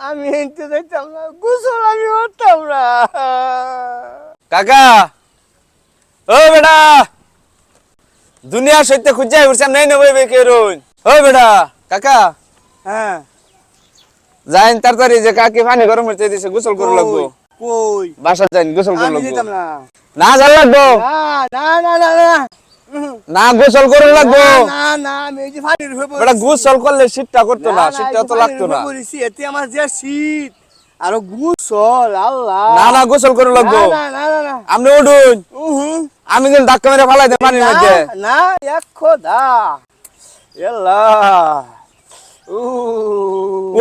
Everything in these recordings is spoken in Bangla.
আমি হেনতে যাইতাম না, গোসল আমি করতাম না। কাকা, ও বেটা, দুনিয়া সত্যি খুঁজাই উঠছাম নাই না বইবে কে রইন। ও বেটা, কাকা, হ্যাঁ, যাইন তাড়াতাড়ি যে কাকি পানি গরম হতে দিছে গোসল করে লাগবো। কই কই বাসা যাইন গোসল করে আমি লাগবো। যেতাম না। না যাই লাগবো। না না না না না না গোসল করে লাগবো। না না আমি এই যে পানির উপরে বেটা পড়েছি। গোসল করলে শীতটা করতো না, না না শীতটা এই যে তো পানির লাগতো উপরে না। পড়েছি, এতে আমার যে শীত আর গোসল আল্লাহ। না না গোসল করে না লাগবো। না না না না আপনি উঠুন, উহুম। আমি কিন্তু ধাক্কা মেরে ফালাই দেব পানির না মধ্যে। না এক খোদা আল্লাহ।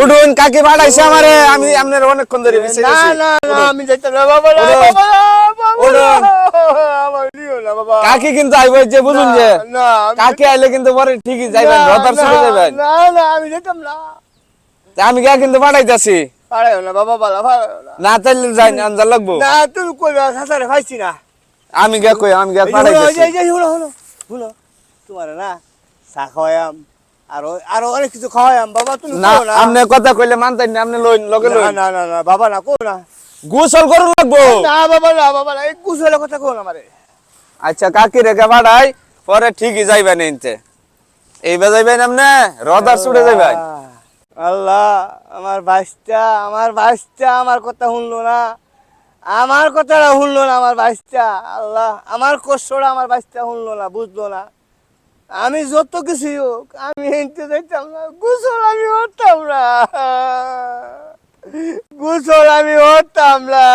উঠুন, কাকি ভাড়াইছে আমারে, আমি আপনার অনেকক্ষণ ধরে না বিছে গেছি। না না উঠুন, আমি যাইতাম না বাবা, না উঠুন, বাবা, না বাবা, না, উঠুন। আমার নিও না বাবা। কাকি কিন্তু আইব যে বুঝুন যে না আমি কাকি আইলে কিন্তু পরে ঠিকই যাইবেন, না, রদার না, চলে যাবেন। না না আমি যেতাম না। তা আমি গিয়া কিন্তু পাঠাইতাছি। পারাইও না বাবা, বালা পারাইও না। না তাইলে যাই আনজার লাগবো। না তুমি কই হাসারে খাইছি না। আমি গিয়া কই, আমি গিয়া এই যে হলো, পাঠাইতাছি। এই যে হলো হলো হলো তোমার না চা খাওয়াইম, আরো আরো অনেক কিছু খাওয়াইম বাবা, তুমি না কও না। আপনি কথা কইলে মানতেন না, আপনি লইন লগে না লইন। না না না বাবা না কও না। গোসল করুন লাগবো। না বাবা, না বাবা না, এই কুশলের কথা কও না আমারে। আচ্ছা কাকি রেখে পাঠাই, পরে ঠিকই যাইবেন এনতে। এইবার যাইবেন আপনি, রদার ছুটে যাইবেন। আল্লাহ, আমার বাইশটা আমার কথা শুনলো না, আমার কথাটা শুনলো না আমার বাইশটা। আল্লাহ, আমার কষ্টটা আমার বাইশটা শুনলো না, বুঝলো না। আমি যত কিছু হোক আমি হেনতে যাইতাম না, গোসল আমি করতাম না, গোসল আমি করতাম না।